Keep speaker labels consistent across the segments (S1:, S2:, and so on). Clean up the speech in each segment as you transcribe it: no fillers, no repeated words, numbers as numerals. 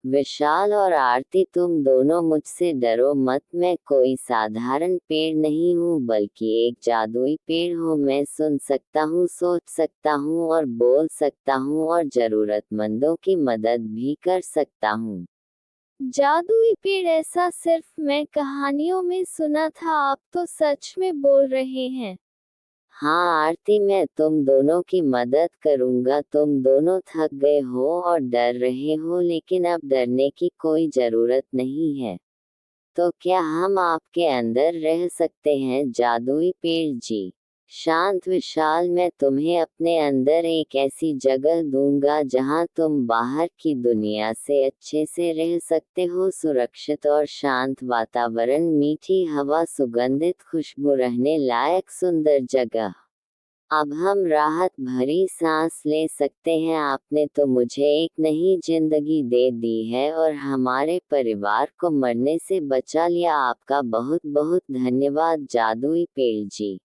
S1: विशाल और आरती, तुम दोनों मुझसे डरो मत। मैं कोई साधारण पेड़ नहीं हूँ, बल्कि एक जादुई पेड़ हूँ। मैं सुन सकता हूँ, सोच सकता हूँ और बोल सकता हूँ, और जरूरतमंदों की मदद भी कर सकता हूँ।
S2: जादुई पेड़, ऐसा सिर्फ मैं कहानियों में सुना था, आप तो सच में बोल रहे हैं।
S1: हाँ आरती, मैं तुम दोनों की मदद करूंगा। तुम दोनों थक गए हो और डर रहे हो, लेकिन अब डरने की कोई जरूरत नहीं है। तो क्या हम आपके अंदर रह सकते हैं जादुई पेड़ जी? शांत विशाल, मैं तुम्हें अपने अंदर एक ऐसी जगह दूंगा जहां तुम बाहर की दुनिया से अच्छे से रह सकते हो। सुरक्षित और शांत वातावरण, मीठी हवा, सुगंधित खुशबू, रहने लायक सुंदर जगह। अब हम राहत भरी सांस ले सकते हैं। आपने तो मुझे एक नई जिंदगी दे दी है और हमारे परिवार को मरने से बचा लिया। आपका बहुत बहुत धन्यवाद जादुई पेड़ जी।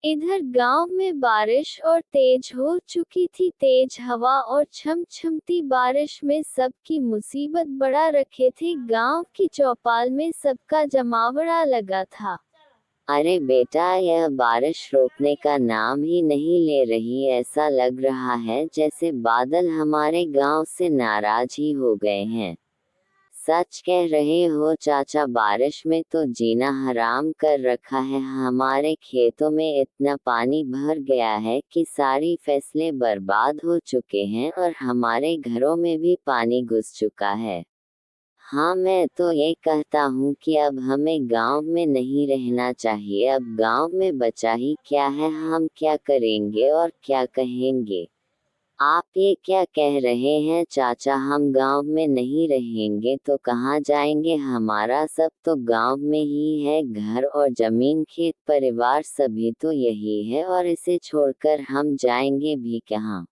S2: इधर गांव में बारिश और तेज हो चुकी थी। तेज हवा और छमछमती बारिश में सबकी मुसीबत बढ़ा रखे थे। गांव की चौपाल में सबका जमावड़ा लगा था।
S1: अरे बेटा, यह बारिश रोकने का नाम ही नहीं ले रही। ऐसा लग रहा है जैसे बादल हमारे गांव से नाराज ही हो गए हैं। सच कह रहे हो चाचा, बारिश में तो जीना हराम कर रखा है। हमारे खेतों में इतना पानी भर गया है कि सारी फसलें बर्बाद हो चुके हैं और हमारे घरों में भी पानी घुस चुका है। हाँ, मैं तो ये कहता हूँ कि अब हमें गांव में नहीं रहना चाहिए। अब गांव में बचा ही क्या है? हम क्या करेंगे और क्या कहेंगे? आप ये क्या कह रहे हैं चाचा? हम गांव में नहीं रहेंगे तो कहाँ जाएंगे? हमारा सब तो गांव में ही है। घर और जमीन, खेत, परिवार सभी तो यही है, और इसे छोड़कर हम जाएंगे भी कहाँ?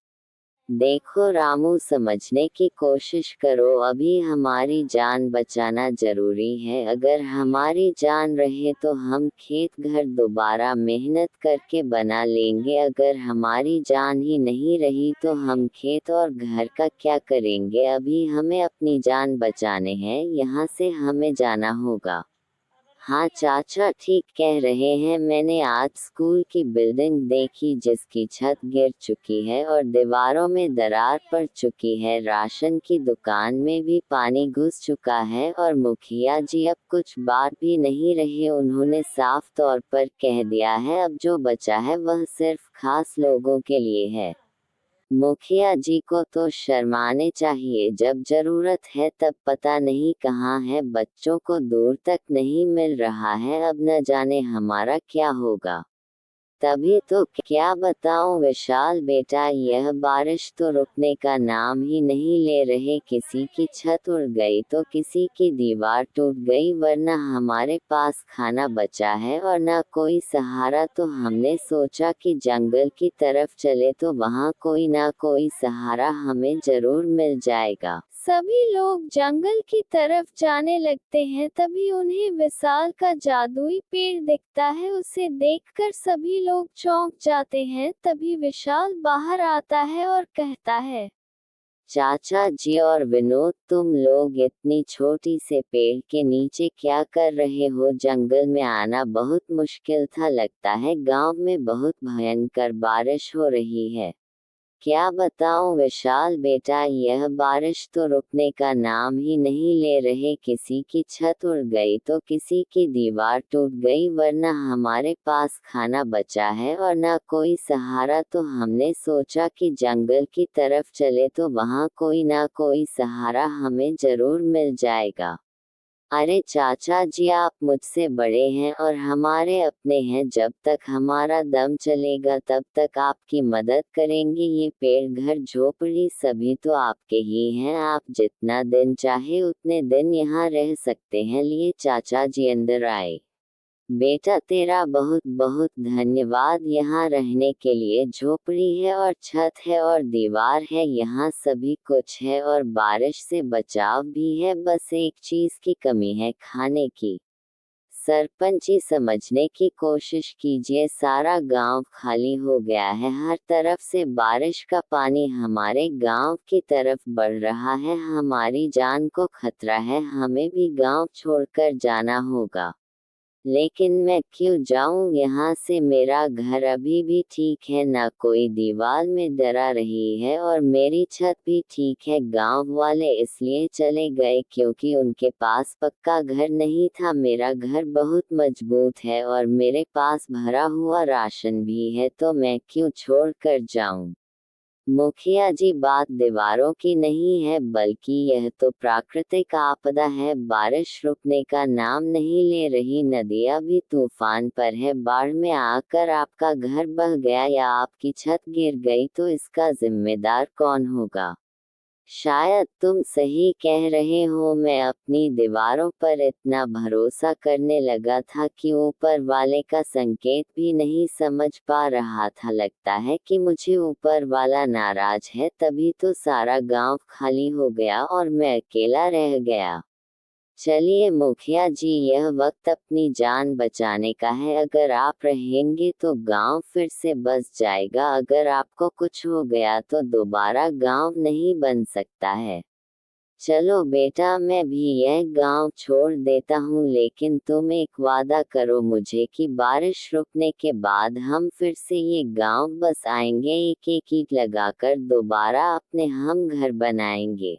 S1: देखो रामू, समझने की कोशिश करो। अभी हमारी जान बचाना जरूरी है। अगर हमारी जान रहे तो हम खेत घर दोबारा मेहनत करके बना लेंगे। अगर हमारी जान ही नहीं रही तो हम खेत और घर का क्या करेंगे? अभी हमें अपनी जान बचाने हैं, यहाँ से हमें जाना होगा। हाँ चाचा, ठीक कह रहे हैं। मैंने आज स्कूल की बिल्डिंग देखी जिसकी छत गिर चुकी है और दीवारों में दरार पड़ चुकी है। राशन की दुकान में भी पानी घुस चुका है और मुखिया जी अब कुछ बात भी नहीं रहे। उन्होंने साफ तौर पर कह दिया है अब जो बचा है वह सिर्फ खास लोगों के लिए है। मुखिया जी को तो शर्माने चाहिए। जब जरूरत है तब पता नहीं कहाँ है। बच्चों को दूर तक नहीं मिल रहा है। अब न जाने हमारा क्या होगा। तभी तो क्या बताऊं विशाल बेटा, यह बारिश तो रुकने का नाम ही नहीं ले रहे। किसी की छत उड़ गई तो किसी की दीवार टूट गई, वरना हमारे पास खाना बचा है और ना कोई सहारा। तो हमने सोचा कि जंगल की तरफ चले तो वहाँ कोई ना कोई सहारा हमें जरूर मिल जाएगा।
S2: सभी लोग जंगल की तरफ जाने लगते हैं। तभी उन्हें विशाल का जादुई पेड़ दिखता है। उसे देखकर सभी लोग चौंक जाते हैं। तभी विशाल बाहर आता है और कहता है,
S1: चाचा जी और विनोद, तुम लोग इतनी छोटी से पेड़ के नीचे क्या कर रहे हो? जंगल में आना बहुत मुश्किल था। लगता है गांव में बहुत भयंकर बारिश हो रही है। क्या बताऊं विशाल बेटा, यह बारिश तो रुकने का नाम ही नहीं ले रहे। किसी की छत उड़ गई तो किसी की दीवार टूट गई, वरना हमारे पास खाना बचा है और ना कोई सहारा। तो हमने सोचा कि जंगल की तरफ चले तो वहाँ कोई ना कोई सहारा हमें जरूर मिल जाएगा। अरे चाचा जी, आप मुझसे बड़े हैं और हमारे अपने हैं। जब तक हमारा दम चलेगा तब तक आपकी मदद करेंगे। ये पेड़, घर, झोपड़ी सभी तो आपके ही हैं। आप जितना दिन चाहे उतने दिन यहाँ रह सकते हैं। लिए चाचा जी अंदर आए। बेटा, तेरा बहुत बहुत धन्यवाद। यहाँ रहने के लिए झोपड़ी है और छत है और दीवार है, यहाँ सभी कुछ है और बारिश से बचाव भी है। बस एक चीज की कमी है, खाने की। सरपंची समझने की कोशिश कीजिए, सारा गांव खाली हो गया है, हर तरफ से बारिश का पानी हमारे गांव की तरफ बढ़ रहा है, हमारी जान को खतरा है, हमें भी गांव छोड़कर जाना होगा। लेकिन मैं क्यों जाऊं यहाँ से, मेरा घर अभी भी ठीक है, ना कोई दीवार में डरा रही है और मेरी छत भी ठीक है। गांव वाले इसलिए चले गए क्योंकि उनके पास पक्का घर नहीं था, मेरा घर बहुत मजबूत है और मेरे पास भरा हुआ राशन भी है, तो मैं क्यों छोड़ कर जाऊं। मुखिया जी, बात दीवारों की नहीं है, बल्कि यह तो प्राकृतिक आपदा है, बारिश रुकने का नाम नहीं ले रही, नदियां भी तूफान पर है, बाढ़ में आकर आपका घर बह गया या आपकी छत गिर गई तो इसका जिम्मेदार कौन होगा। शायद तुम सही कह रहे हो, मैं अपनी दीवारों पर इतना भरोसा करने लगा था कि ऊपर वाले का संकेत भी नहीं समझ पा रहा था, लगता है कि मुझे ऊपर वाला नाराज है, तभी तो सारा गांव खाली हो गया और मैं अकेला रह गया। चलिए मुखिया जी, यह वक्त अपनी जान बचाने का है, अगर आप रहेंगे तो गांव फिर से बस जाएगा, अगर आपको कुछ हो गया तो दोबारा गांव नहीं बन सकता है। चलो बेटा, मैं भी यह गांव छोड़ देता हूँ, लेकिन तुम एक वादा करो मुझे कि बारिश रुकने के बाद हम फिर से ये गांव बस आएंगे, एक एक ईंट लगाकर दोबारा अपने हम घर बनाएंगे।